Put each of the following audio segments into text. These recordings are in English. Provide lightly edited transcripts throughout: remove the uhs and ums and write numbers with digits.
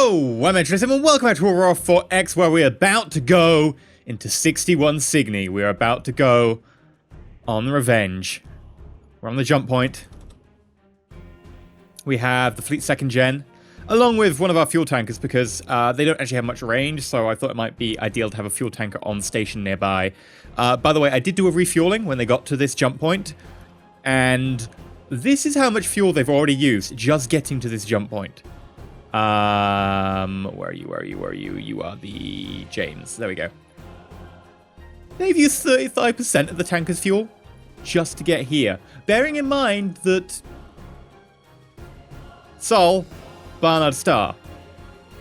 Hello, I'm EnterElysium and welcome back to Aurora 4X, where we're about to go into 61 Cygni. We're about to go on revenge. We're on the jump point. We have the fleet 2nd gen, along with one of our fuel tankers, because they don't actually have much range, so I thought it might be ideal to have a fuel tanker on station nearby. By the way, I did do a refueling when they got to this jump point, and this is how much fuel they've already used just getting to this jump point. Where are you? You are the James. There we go. They've used 35% of the tanker's fuel just to get here. Bearing in mind that Sol, Barnard Star,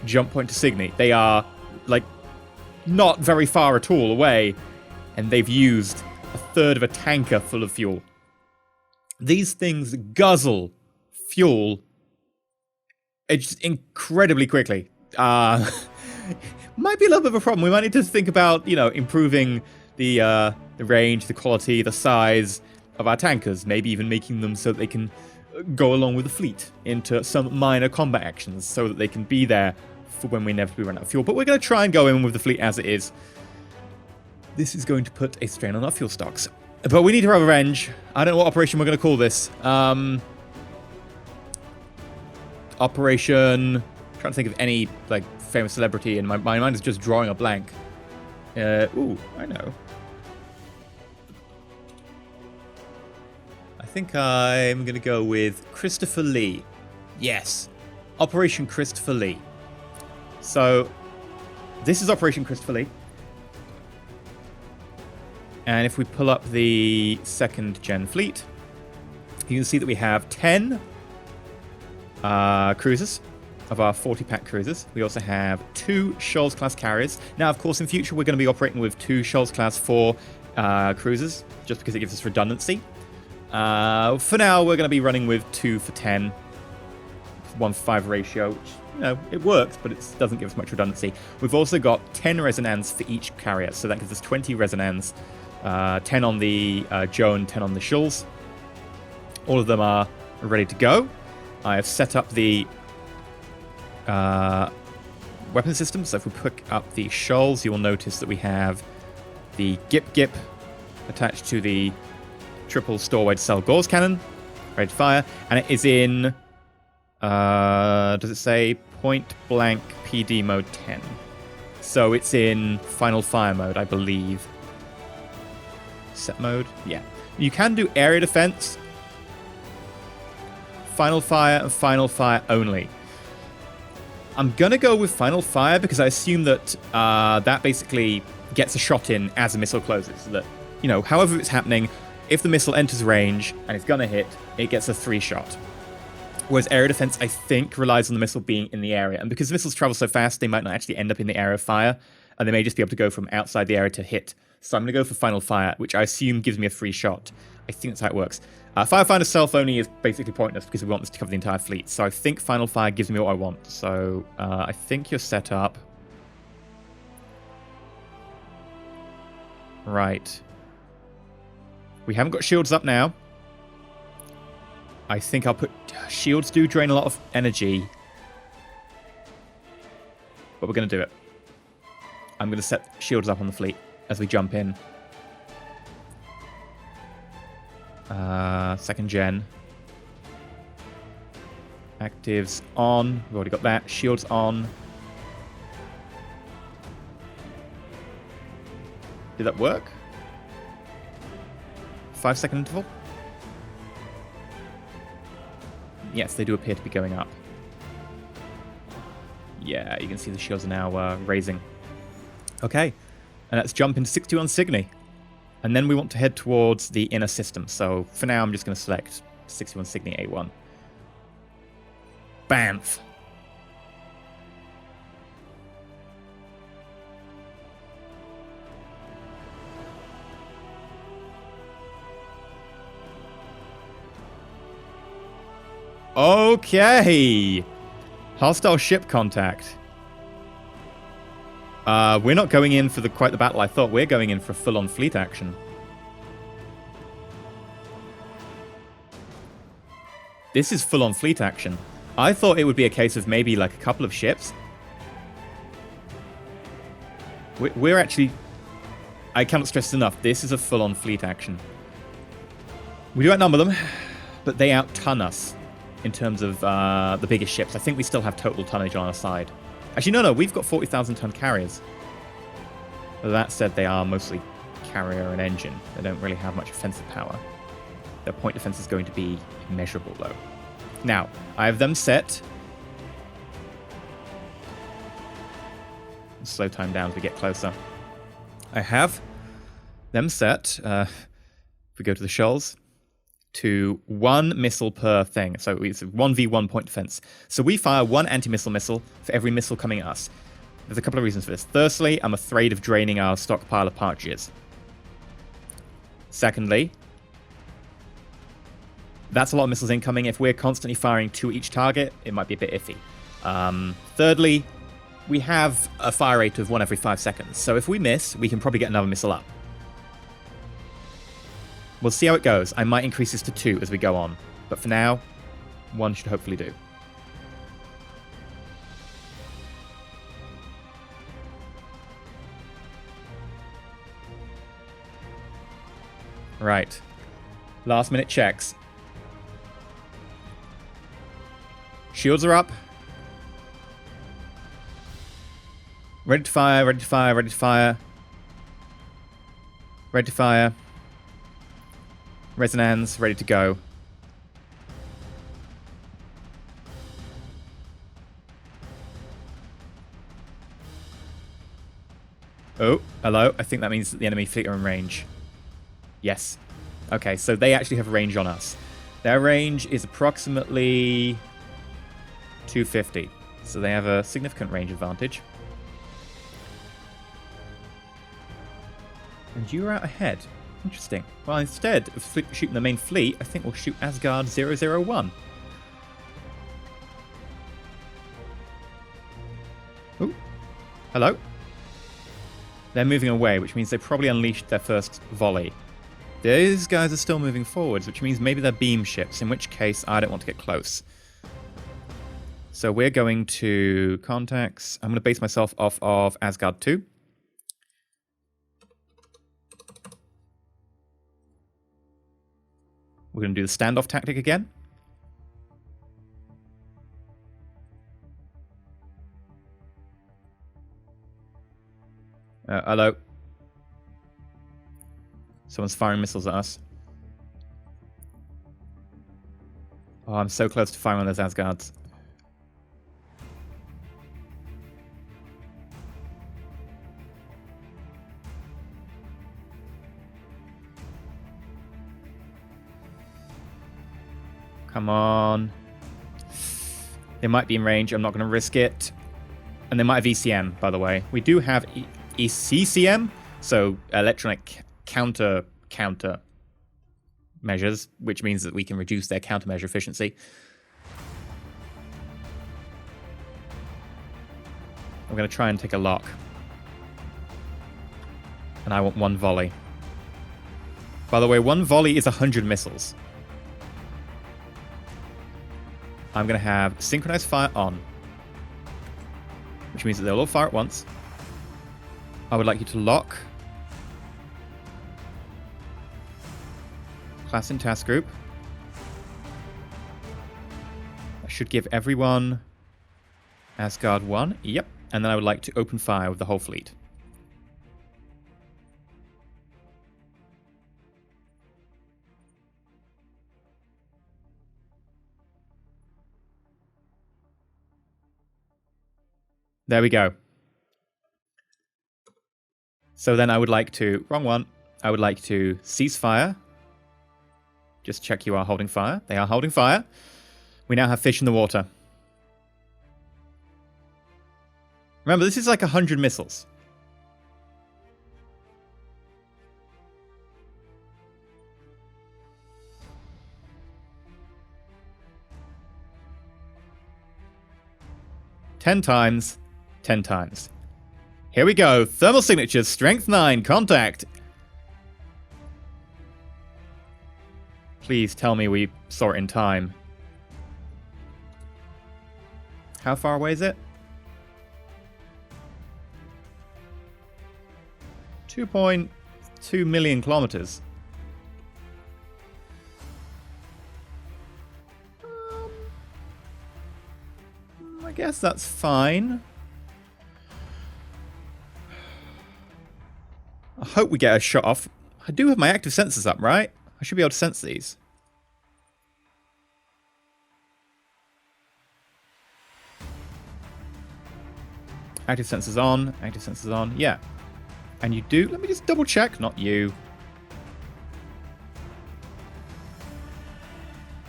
jump point to Cygni, they are, like, not very far at all away, and they've used a third of a tanker full of fuel. These things guzzle fuel just incredibly quickly. Might be a little bit of a problem. We might need to think about, you know, improving the range, the quality, the size of our tankers. Maybe even making them so that they can go along with the fleet into some minor combat actions, so that they can be there for when we inevitably run out of fuel. But we're going to try and go in with the fleet as it is. This is going to put a strain on our fuel stocks. But we need to have revenge. I don't know what operation we're going to call this. Operation... I'm trying to think of any, like, famous celebrity, and my mind is just drawing a blank. Ooh, I know. I think I'm going to go with Christopher Lee. Yes. Operation Christopher Lee. So, this is Operation Christopher Lee. And if we pull up the 2nd gen fleet, you can see that we have 10 cruisers of our 40-pack cruisers. We also have 2 Shoals-class carriers. Now, of course, in future, we're going to be operating with 2 Shoals-class 4 cruisers, just because it gives us redundancy. For now, we're going to be running with 2 for 10, 1 for 5 ratio, which, you know, it works, but it doesn't give us much redundancy. We've also got 10 resonance for each carrier, so that gives us 20 resonance, 10 on the Joe and 10 on the Shoals. All of them are ready to go. I have set up the weapon system, so if we pick up the Shoals, you will notice that we have the Gip attached to the triple store-wide cell Gauss cannon, ready to fire, and it is in, does it say point blank PD mode 10? So it's in final fire mode, I believe. Set mode? Yeah. You can do area defense, final fire, and final fire only. I'm gonna go with final fire because I assume that that basically gets a shot in as a missile closes. That, you know, however it's happening, if the missile enters range and it's gonna hit, it gets a 3-shot. Whereas area defense, I think, relies on the missile being in the area. And because missiles travel so fast, they might not actually end up in the area of fire, and they may just be able to go from outside the area to hit. So I'm going to go for final fire, which I assume gives me a 3-shot. I think that's how it works. Firefinder stealth only is basically pointless because we want this to cover the entire fleet. So I think final fire gives me what I want. So I think you're set up. Right. We haven't got shields up now. I think I'll put... Shields do drain a lot of energy. But we're going to do it. I'm going to set shields up on the fleet as we jump in. 2nd gen. Actives on. We've already got that. Shields on. Did that work? 5-second interval? Yes, they do appear to be going up. Yeah, you can see the shields are now raising. Okay, and let's jump into 61 Cygni. And then we want to head towards the inner system. So for now, I'm just going to select 61 Cygni A1. Banff. Okay. Hostile ship contact. We're not going in for quite the battle I thought. We're going in for full-on fleet action. This is full-on fleet action. I thought it would be a case of maybe like a couple of ships We're actually... I cannot stress enough, this is a full-on fleet action. We do outnumber them, but they out-ton us in terms of the biggest ships. I think we still have total tonnage on our side. Actually, no, we've got 40,000-ton carriers. But that said, they are mostly carrier and engine. They don't really have much offensive power. Their point defense is going to be immeasurable, though. Now, I have them set. Slow time down as we get closer. I have them set, if we go to the shoals, to 1 missile per thing. So it's 1v1 point defense. So we fire 1 anti-missile missile for every missile coming at us. There's a couple of reasons for this. Firstly, I'm afraid of draining our stockpile of partridges. Secondly, that's a lot of missiles incoming. If we're constantly firing 2 at each target, it might be a bit iffy. Thirdly, we have a fire rate of 1 every 5 seconds. So if we miss, we can probably get another missile up. We'll see how it goes. I might increase this to 2 as we go on. But for now, 1 should hopefully do. Right. Last minute checks. Shields are up. Ready to fire, ready to fire, ready to fire. Ready to fire. Resonance, ready to go. Oh, hello. I think that means that the enemy fleet are in range. Yes. Okay, so they actually have range on us. Their range is approximately 250. So they have a significant range advantage. And you're out ahead. Interesting. Well, instead of shooting the main fleet, I think we'll shoot Asgard 001. Ooh. Hello. They're moving away, which means they probably unleashed their first volley. These guys are still moving forwards, which means maybe they're beam ships, in which case I don't want to get close. So we're going to contacts. I'm going to base myself off of Asgard 2. We're going to do the standoff tactic again. Hello. Someone's firing missiles at us. Oh, I'm so close to firing on those Asgards. Come on. They might be in range. I'm not going to risk it. And they might have ECM, by the way. We do have ECCM, so electronic counter measures, which means that we can reduce their countermeasure efficiency. I'm going to try and take a lock. And I want 1 volley. By the way, 1 volley is 100 missiles. I'm going to have synchronized fire on, which means that they'll all fire at once. I would like you to lock class and task group. I should give everyone Asgard 1. Yep. And then I would like to open fire with the whole fleet. There we go. So then I would like to... Wrong one. I would like to cease fire. Just check you are holding fire. They are holding fire. We now have fish in the water. Remember, this is like 100 missiles. Ten times. 10 times. Here we go. Thermal signatures. Strength 9. Contact. Please tell me we saw it in time. How far away is it? 2.2 million kilometers. I guess that's fine. I hope we get a shot off. I do have my active sensors up, right? I should be able to sense these. Active sensors on. Active sensors on. Yeah. And you do... Let me just double check. Not you.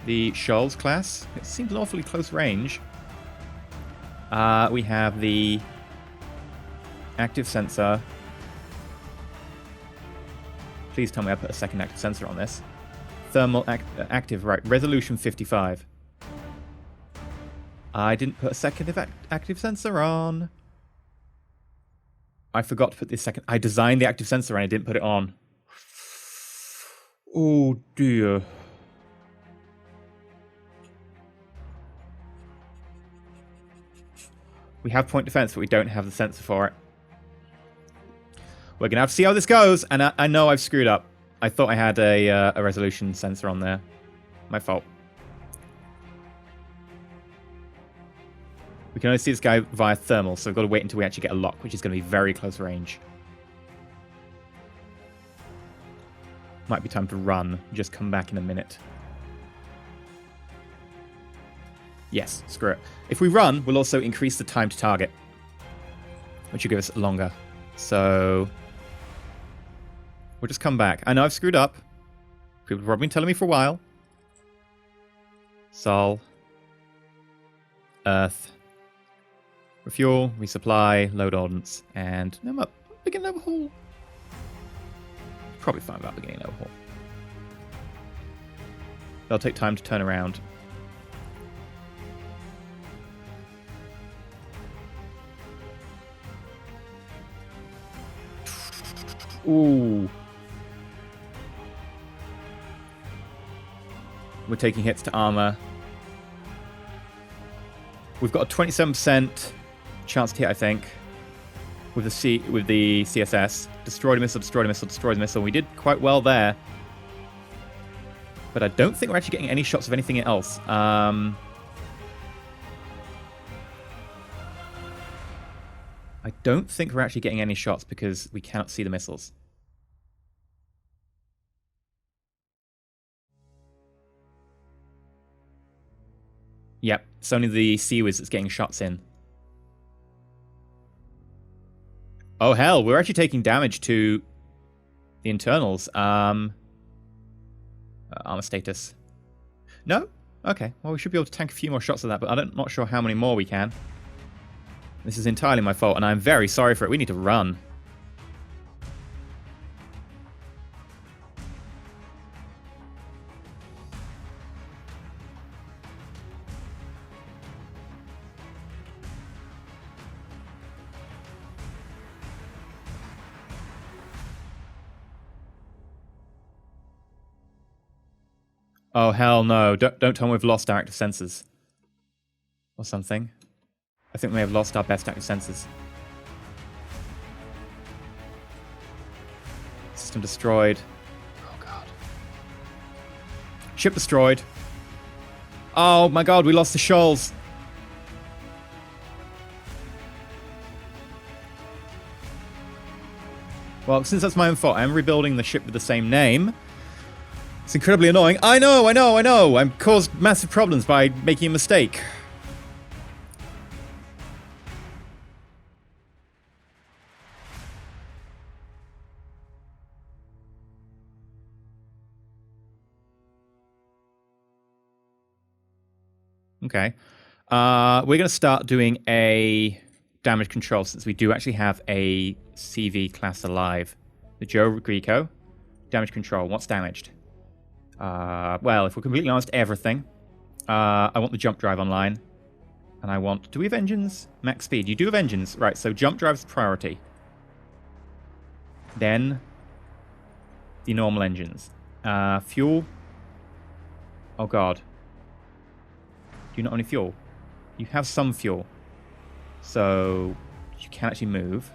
The Shoals class. It seems an awfully close range. We have the active sensor. Please tell me I put a second active sensor on this. Thermal active, right. Resolution 55. I didn't put a second active sensor on. I forgot to put this second. I designed the active sensor and I didn't put it on. Oh dear. We have point defense, but we don't have the sensor for it. We're going to have to see how this goes, and I know I've screwed up. I thought I had a resolution sensor on there. My fault. We can only see this guy via thermal, so we've got to wait until we actually get a lock, which is going to be very close range. Might be time to run. Just come back in a minute. Yes, screw it. If we run, we'll also increase the time to target, which will give us longer. So we'll just come back. I know I've screwed up. People have probably been telling me for a while. Sol. Earth. Refuel, resupply, load ordnance, and no more. Begin overhaul. Probably fine about beginning overhaul. They'll take time to turn around. Ooh. We're taking hits to armor. We've got a 27% chance to hit, I think, with the CSS. Destroy the missile, destroy the missile, destroy the missile. We did quite well there. But I don't think we're actually getting any shots of anything else. I don't think we're actually getting any shots because we cannot see the missiles. Yep, it's only the Seawiz that's getting shots in. Oh hell, we're actually taking damage to the internals. Armor status. No? Okay, well we should be able to tank a few more shots of that, but I'm not sure how many more we can. This is entirely my fault, and I'm very sorry for it. We need to run. Oh, hell no. Don't tell me we've lost our active sensors. Or something. I think we may have lost our best active sensors. System destroyed. Oh, God. Ship destroyed. Oh, my God, we lost the shoals. Well, since that's my own fault, I'm rebuilding the ship with the same name. It's incredibly annoying. I know. I've caused massive problems by making a mistake. Okay. We're going to start doing a damage control since we do actually have a CV class alive. The Joe Greco. Damage control. What's damaged? Well, if we're completely honest, everything. I want the jump drive online. And I want... Do we have engines? Max speed. You do have engines. Right, so jump drive's priority. Then... the normal engines. Fuel. Oh, God. Do you not have any fuel? You have some fuel. So... you can actually move.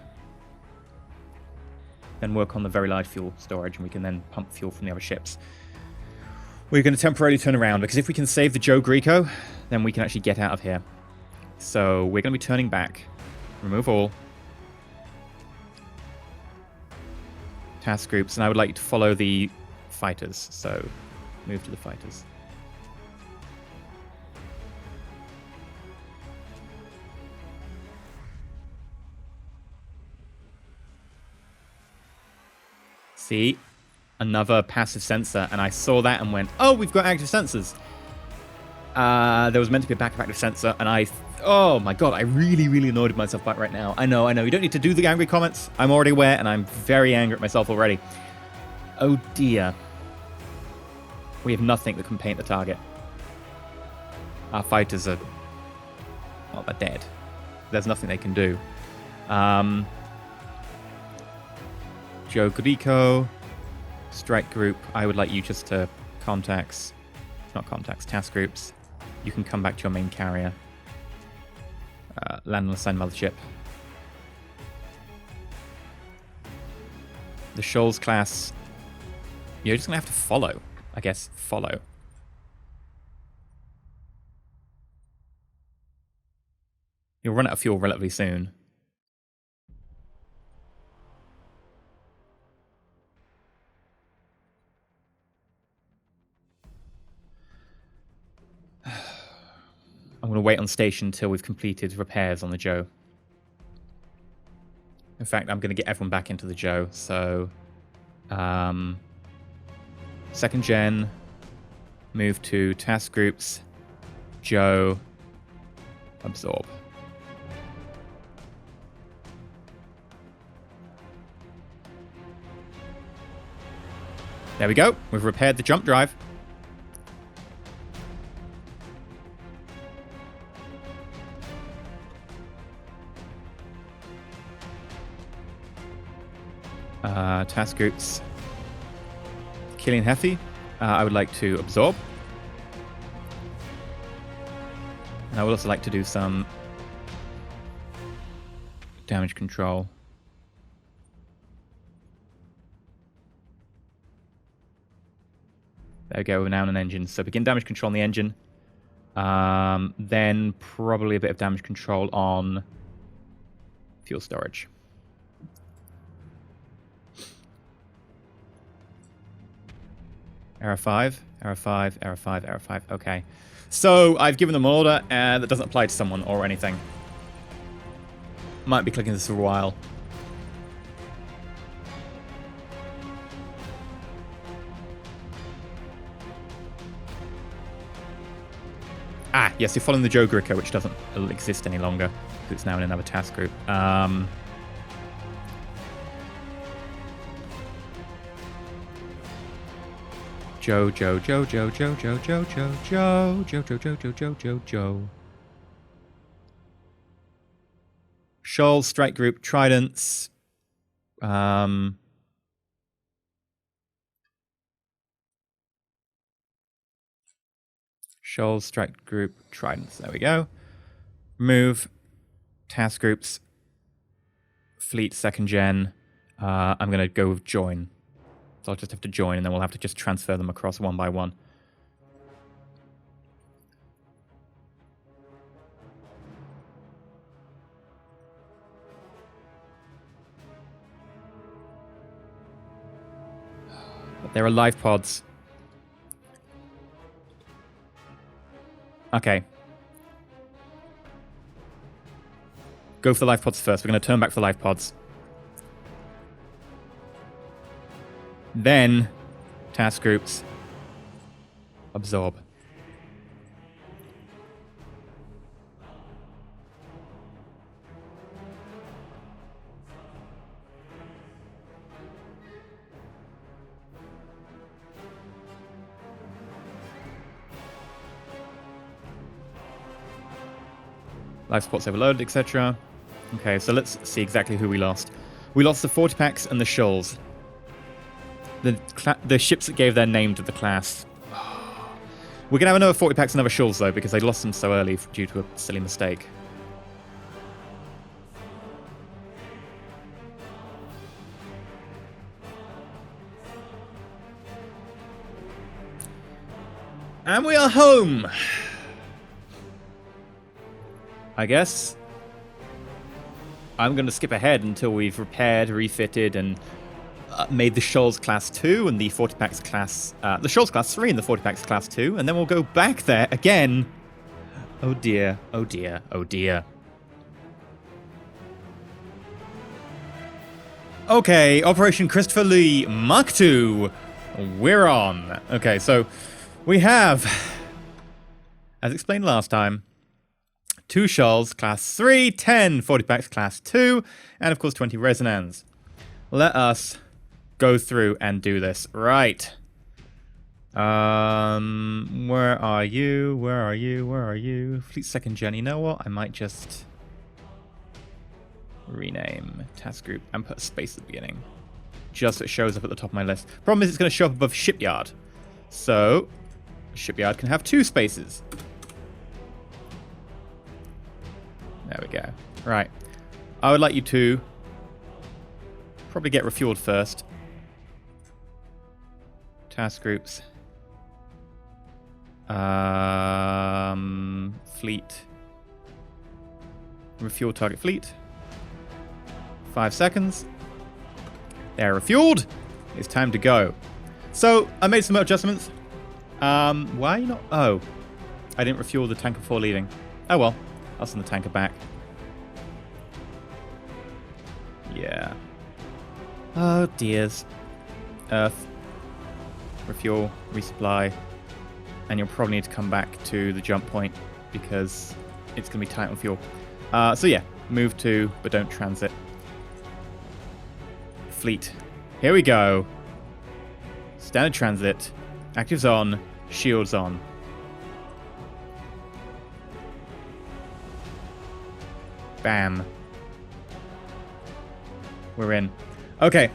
then work on the very large fuel storage, and we can then pump fuel from the other ships. We're going to temporarily turn around, because if we can save the Joe Greco, then we can actually get out of here. So we're going to be turning back. Remove all. Task groups, and I would like you to follow the fighters, so move to the fighters. See? Another passive sensor, and I saw that and went, oh, we've got active sensors. There was meant to be a backup active sensor, and oh my god, I really, really annoyed myself by it right now. I know, you don't need to do the angry comments. I'm already aware, and I'm very angry at myself already. Oh dear. We have nothing that can paint the target. Our fighters are... well, they're dead. There's nothing they can do. Joe Greco, strike group. I would like you just to task groups. You can come back to your main carrier. Land on assigned mothership. The Shoals class, you're just going to have to follow. I guess, follow. You'll run out of fuel relatively soon. I'm going to wait on station until we've completed repairs on the Joe. In fact, I'm going to get everyone back into the Joe. So, second gen, move to task groups, Joe, absorb. There we go. We've repaired the jump drive. Task groups. Killian Heffy, I would like to absorb. And I would also like to do some damage control. There we go, we're now on an engine. So begin damage control on the engine. Then probably a bit of damage control on fuel storage. Error 5, error 5, error 5, error 5. Okay. So I've given them an order, and that doesn't apply to someone or anything. Might be clicking this for a while. Ah, yes, you're following the Joe Greco, which doesn't exist any longer, because it's now in another task group. Joe. Shoals, strike group, tridents. Shoals, strike group, tridents. There we go. Move, task groups, fleet, second gen. I'm going to go with join. So I'll just have to join, and then we'll have to just transfer them across one by one. But there are live pods. Okay. Go for the live pods first. We're going to turn back for the live pods. Then, task groups, absorb. Life spots overloaded, etc. Okay, so let's see exactly who we lost. We lost the 40 packs and the Shoals. The ships that gave their name to the class. We're going to have another 40 packs and another Shoals, though, because they lost them so early due to a silly mistake. And we are home! I guess I'm going to skip ahead until we've repaired, refitted, and made the Shoals Class 2 and the 40-packs Class... the Shoals Class 3 and the 40-packs Class 2, and then we'll go back there again. Oh dear, oh dear, oh dear. Okay, Operation Christopher Lee Mark II. We're on. Okay, so we have, as explained last time, 2 Shoals Class 3, 10 40-packs Class 2, and of course 20 Resonans. Let us go through and do this. Right. Where are you? Where are you? Where are you? Fleet Second Gen. You know what? I might just rename task group and put a space at the beginning. Just so it shows up at the top of my list. Problem is it's going to show up above Shipyard. So, Shipyard can have 2 spaces. There we go. Right. I would like you to probably get refueled first. Task groups. Fleet. Refuel target fleet. 5 seconds. They're refueled. It's time to go. So, I made some adjustments. Why are you not... Oh. I didn't refuel the tanker before leaving. Oh well. I'll send the tanker back. Yeah. Oh, dears. Earth. Refuel. Resupply. And you'll probably need to come back to the jump point because it's going to be tight on fuel. So yeah. Move to, but don't transit. Fleet. Here we go. Standard transit. Actives on. Shields on. Bam. We're in. Okay.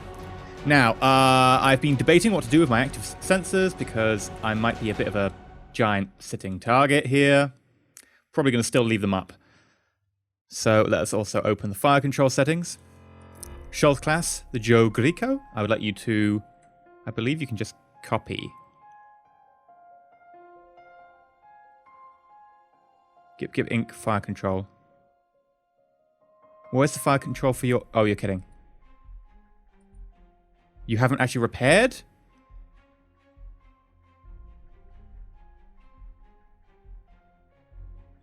Now, I've been debating what to do with my active sensors because I might be a bit of a giant sitting target here. Probably going to still leave them up. So let's also open the fire control settings. Shoals class, the Joe Greco. I would like you to... I believe you can just copy. Give Inc. fire control. Where's the fire control for your... Oh, you're kidding. You haven't actually repaired?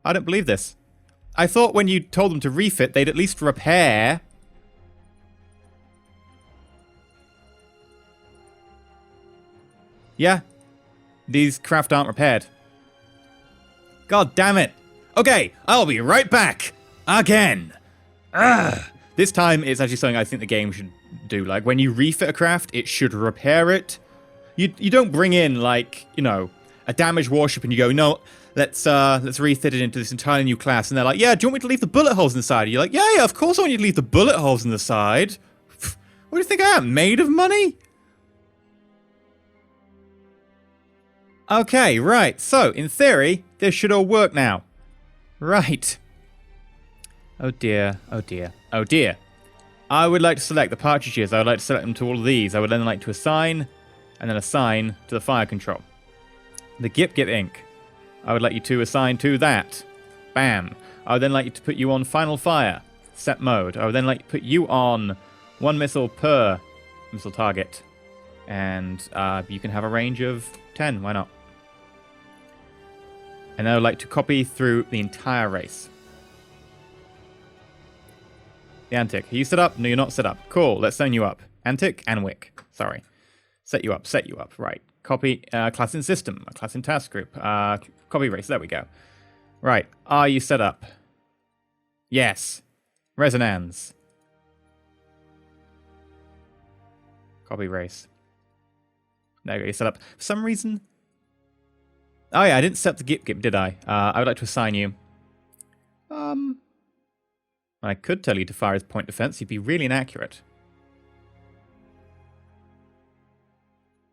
I don't believe this. I thought when you told them to refit, they'd at least repair. Yeah. These craft aren't repaired. God damn it. Okay, I'll be right back. Again. Ugh. This time, it's actually something I think the game should do. Like, when you refit a craft, it should repair it. You don't bring in, like, you know, a damaged warship and you go, no, let's refit it into this entirely new class. And they're like, yeah, do you want me to leave the bullet holes inside? And you're like, yeah, of course I want you to leave the bullet holes in the side. What do you think I am, made of money? Okay, right. So, in theory, this should all work now. Right. Oh dear, oh dear, oh dear. I would like to select the partridges. I would like to select them to all of these. I would then like to assign, and then assign to the fire control. The Gip Inc. I would like you to assign to that. Bam. I would then like you to put you on final fire. Set mode. I would then like to put you on 1 missile per missile target. And you can have a range of 10. Why not? And I would like to copy through the entire race. The Antic. Are you set up? No, you're not set up. Cool. Let's sign you up. Antic and Wick. Sorry. Set you up. Set you up. Right. Copy class in system. Class in task group. Copy race. There we go. Right. Are you set up? Yes. Resonance. Copy race. There you go. You're set up. For some reason... Oh yeah, I didn't set the Gip, did I? I would like to assign you. I could tell you to fire his point defense. You'd be really inaccurate.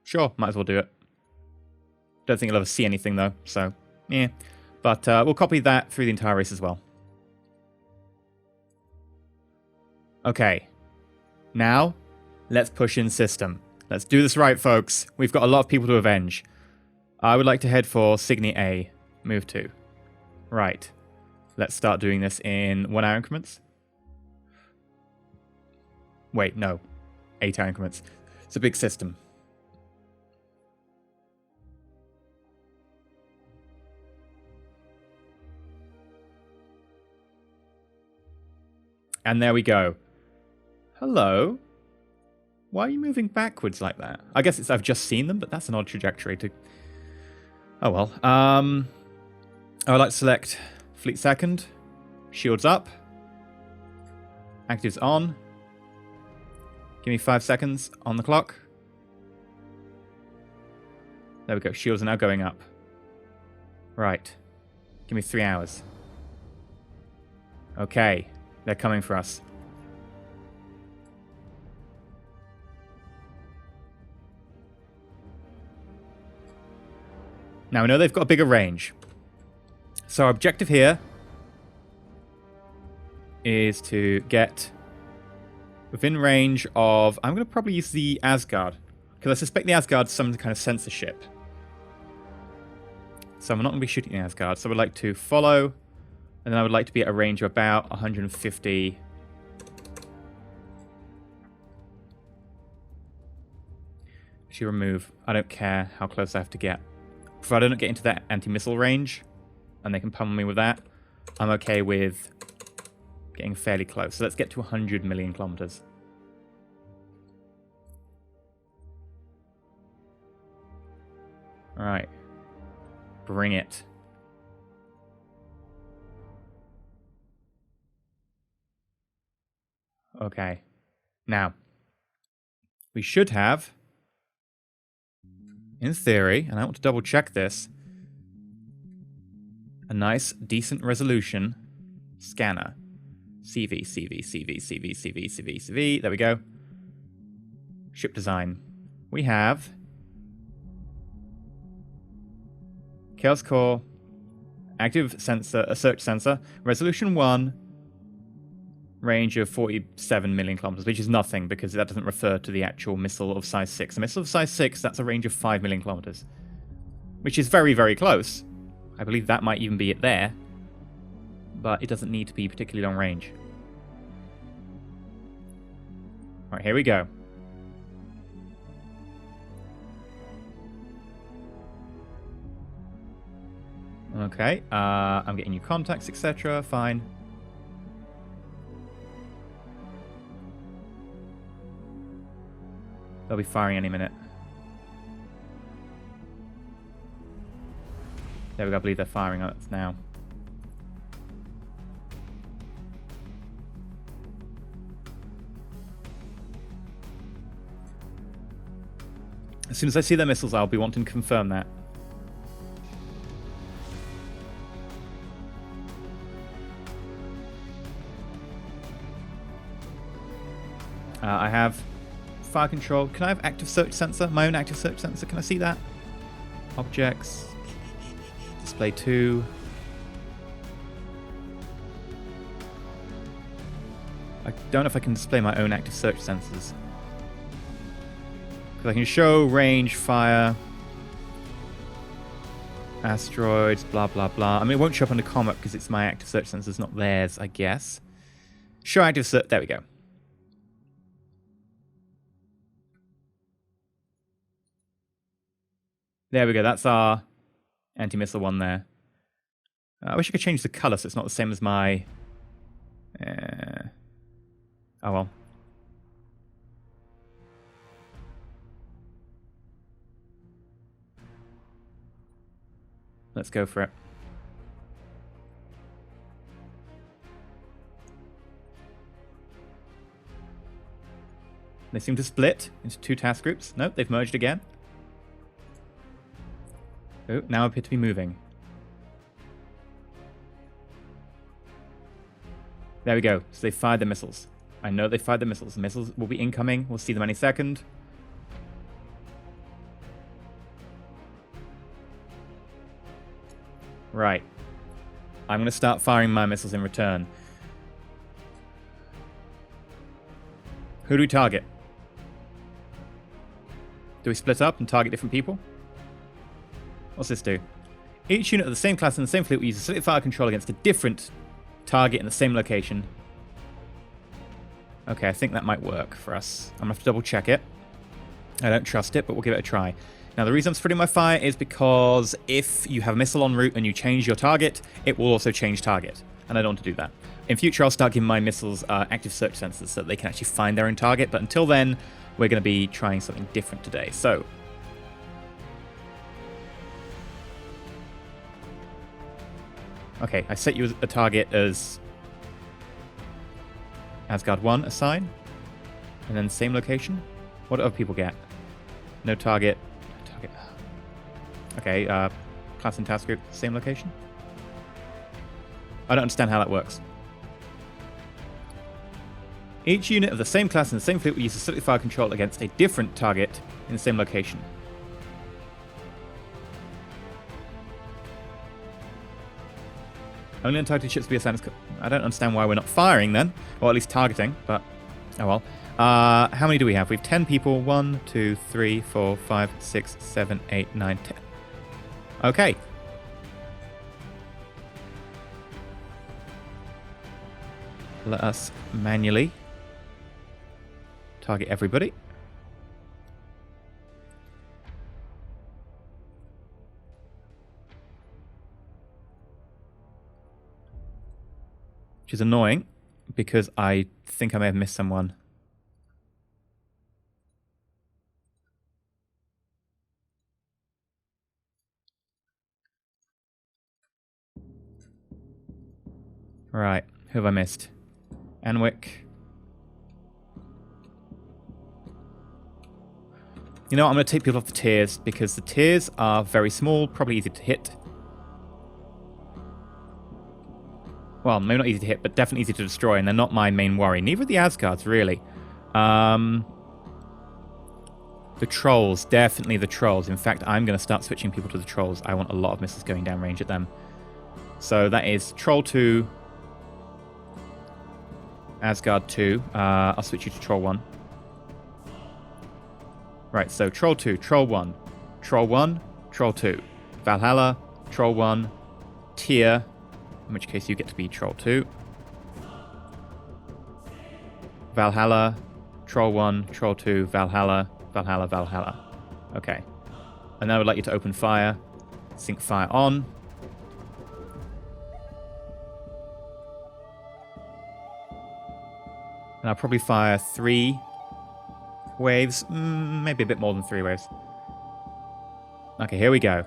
Sure, might as well do it. Don't think you'll ever see anything though, so yeah. But we'll copy that through the entire race as well. Okay. Now, let's push in system. Let's do this right, folks. We've got a lot of people to avenge. I would like to head for Cygni A. Move 2. Right. Let's start doing this in 1 hour increments. Wait, no. 8 hour increments. It's a big system. And there we go. Hello? Why are you moving backwards like that? I guess it's I've just seen them, but that's an odd trajectory to... Oh well. I would like to select Fleet Second. Shields up. Actives on. Give me 5 seconds on the clock. There we go. Shields are now going up. Right. Give me 3 hours. Okay. They're coming for us. Now we know they've got a bigger range. So our objective here is to get within range of... I'm going to probably use the Asgard, because I suspect the Asgard's some kind of censorship. So I'm not going to be shooting the Asgard. So I would like to follow, and then I would like to be at a range of about 150... Actually remove. I don't care how close I have to get. Provided I don't get into that anti-missile range, and they can pummel me with that, I'm okay with getting fairly close. So let's get to 100 million kilometers. Alright. Bring it. Okay. Now, we should have... in theory, and I want to double check this, a nice, decent resolution scanner. CV, CV, CV, CV, CV, CV, CV. There we go. Ship design. We have Chaos Core, active sensor, a search sensor, resolution 1, range of 47 million kilometers, which is nothing because that doesn't refer to the actual missile of size 6. A missile of size 6, that's a range of 5 million kilometers, which is very, very close. I believe that might even be it there, but it doesn't need to be particularly long range. All right, here we go. Okay, I'm getting new contacts, etc. Fine. They'll be firing any minute. There we go, I believe they're firing us now. As soon as I see their missiles, I'll be wanting to confirm that. I have fire control. Can I have active search sensor? My own active search sensor. Can I see that? Objects. Display 2. I don't know if I can display my own active search sensors. Because I can show range, fire, asteroids, blah, blah, blah. I mean, it won't show up under combat because it's my active search sensors, not theirs, I guess. Show active search. There we go. There we go, that's our anti-missile one there. I wish I could change the colour so it's not the same as my... Oh well. Let's go for it. They seem to split into 2 task groups. Nope, they've merged again. Oh, now appear to be moving. There we go. So they fired the missiles. I know they fired the missiles. The missiles will be incoming. We'll see them any second. Right. I'm going to start firing my missiles in return. Who do we target? Do we split up and target different people? What's this do? Each unit of the same class in the same fleet will use a split fire control against a different target in the same location. Okay, I think that might work for us. I'm going to have to double check it. I don't trust it, but we'll give it a try. Now, the reason I'm spreading my fire is because if you have a missile en route and you change your target, it will also change target. And I don't want to do that. In future, I'll start giving my missiles active search sensors so that they can actually find their own target. But until then, we're going to be trying something different today. So, okay, I set you as a target as Asgard 1, assign. And then same location. What do other people get? No target. Target. Okay, class and task group, same location. I don't understand how that works. Each unit of the same class in the same fleet will use a split fire control against a different target in the same location. Only untargeted ships be assigned. I don't understand why we're not firing then. Or at least targeting, but oh well. How many do we have? We have 10 people. 1, 2, 3, 4, 5, 6, 7, 8, 9, 10. Okay. Let us manually target everybody. Which is annoying because I think I may have missed someone. Right, who have I missed? Anwick. You know what, I'm going to take people off the tiers because the tiers are very small, probably easy to hit. Well, maybe not easy to hit, but definitely easy to destroy, and they're not my main worry. Neither are the Asgards, really. The Trolls, definitely the Trolls. In fact, I'm going to start switching people to the Trolls. I want a lot of missiles going down range at them. So that is Troll 2, Asgard 2. I'll switch you to Troll 1. Right, so Troll 2, Troll 1, Troll 1, Troll 2. Valhalla, Troll 1, Tier, in which case you get to be Troll 2. Valhalla, Troll 1, Troll 2, Valhalla, Valhalla, Valhalla. Okay. And now I would like you to open fire. Sync fire on. And I'll probably fire 3 waves. Maybe a bit more than 3 waves. Okay, here we go.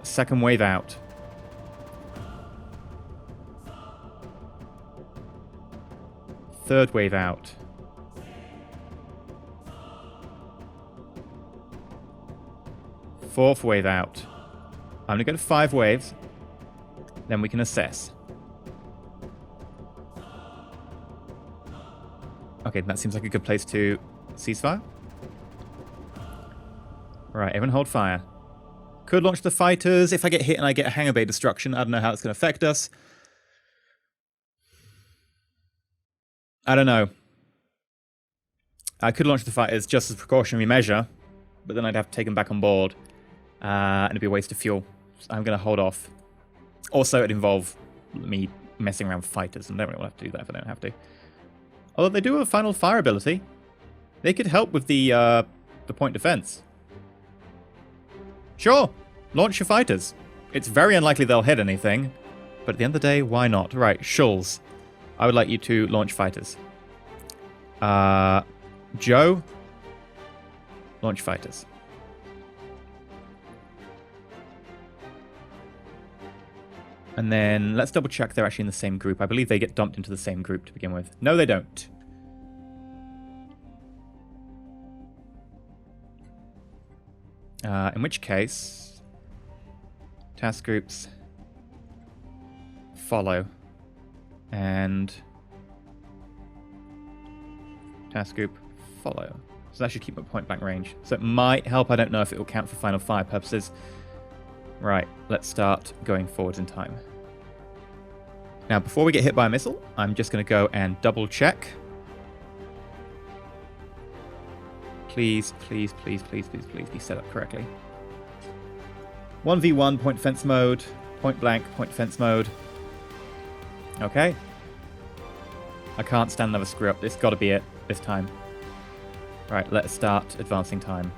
Second wave out. Third wave out. Fourth wave out. I'm going to go to 5 waves. Then we can assess. Okay, that seems like a good place to ceasefire. Right, everyone hold fire. Could launch the fighters. If I get hit and I get a hangar bay destruction, I don't know how it's going to affect us. I don't know. I could launch the fighters just as a precautionary measure, but then I'd have to take them back on board. And it'd be a waste of fuel. So I'm going to hold off. Also, it'd involve me messing around with fighters, and I don't really want to do that if I don't have to. Although they do have a final fire ability. They could help with the point defense. Sure, launch your fighters. It's very unlikely they'll hit anything, but at the end of the day, why not? Right, Schulz, I would like you to launch fighters. Joe, launch fighters. And then let's double check they're actually in the same group. I believe they get dumped into the same group to begin with. No, they don't. In which case, task groups follow. And task group follow. So that should keep my point blank range. So it might help. I don't know if it will count for final fire purposes. Right, let's start going forwards in time. Now, before we get hit by a missile, I'm just going to go and double check. Please, please, please, please, please, please be set up correctly. 1v1, point defense mode. Point blank, point defense mode. Okay. I can't stand another screw up. It's got to be it this time. Right, let's start advancing time.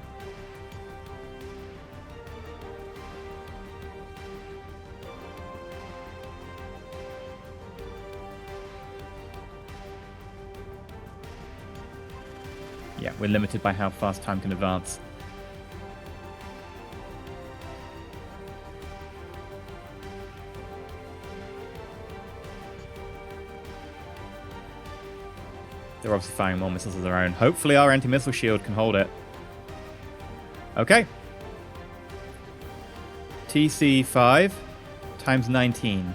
Yeah, we're limited by how fast time can advance. They're obviously firing more missiles of their own. Hopefully our anti-missile shield can hold it. Okay. TC5 times 19.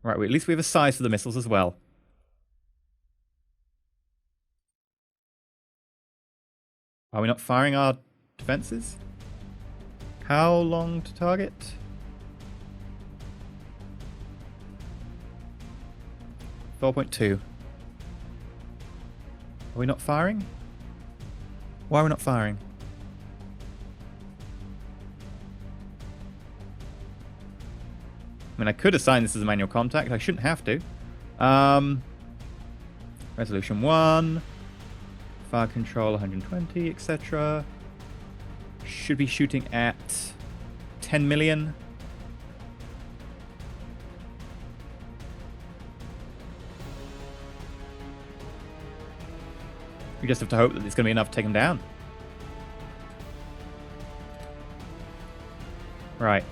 Right, at least we have a size for the missiles as well. Are we not firing our defenses? How long to target? .2. Are we not firing? Why are we not firing? I mean, I could assign this as a manual contact. I shouldn't have to. Resolution 1. Fire control 120, etc. Should be shooting at 10 million. We just have to hope that it's going to be enough to take them down. Right.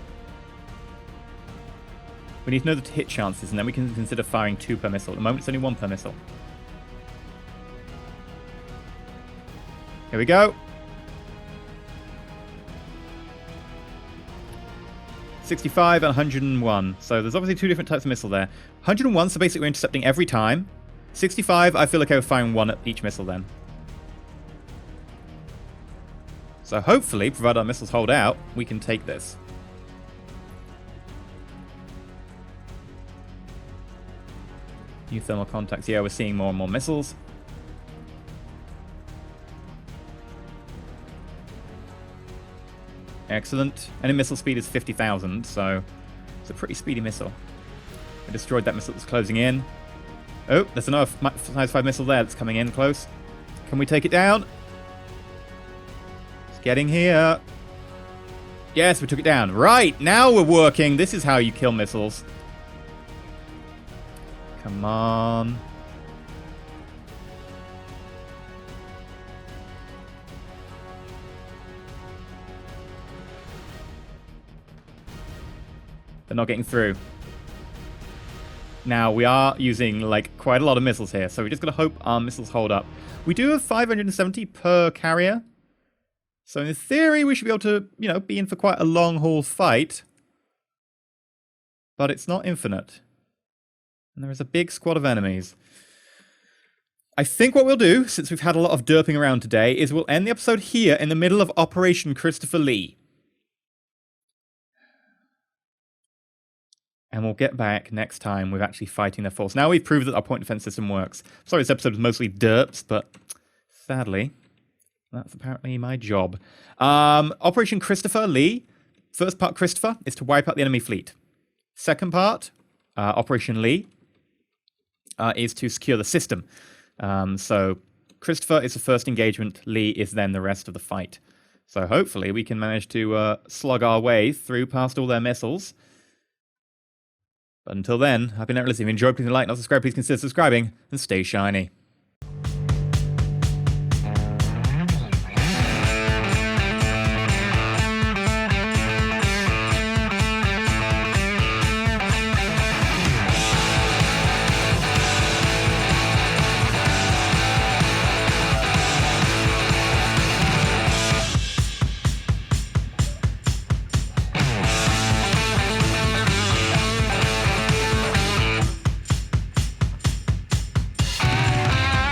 We need to know the hit chances, and then we can consider firing 2 per missile. At the moment, it's only 1 per missile. Here we go. 65 and 101. So there's obviously 2 different types of missile there. 101, so basically we're intercepting every time. 65, I feel okay with firing 1 at each missile then. So hopefully, provided our missiles hold out, we can take this. New thermal contacts. Yeah, we're seeing more and more missiles. Excellent. Any missile speed is 50,000, so it's a pretty speedy missile. I destroyed that missile that's closing in. Oh, there's another size 5 missile there that's coming in close. Can we take it down? It's getting here. Yes, we took it down. Right, now we're working. This is how you kill missiles. Come on. They're not getting through. Now, we are using, like, quite a lot of missiles here, so we're just going to hope our missiles hold up. We do have 570 per carrier. So in theory, we should be able to, you know, be in for quite a long-haul fight. But it's not infinite. And there is a big squad of enemies. I think what we'll do, since we've had a lot of derping around today, is we'll end the episode here in the middle of Operation Christopher Lee. And we'll get back next time with actually fighting their force. Now we've proved that our point defense system works. Sorry this episode is mostly derps, but sadly, that's apparently my job. Operation Christopher Lee. First part, Christopher, is to wipe out the enemy fleet. Second part, Operation Lee, is to secure the system. So Christopher is the first engagement. Lee is then the rest of the fight. So hopefully we can manage to slug our way through past all their missiles. But until then, I've been EnterElysium. If you enjoyed, please like and subscribe. Please consider subscribing and stay shiny.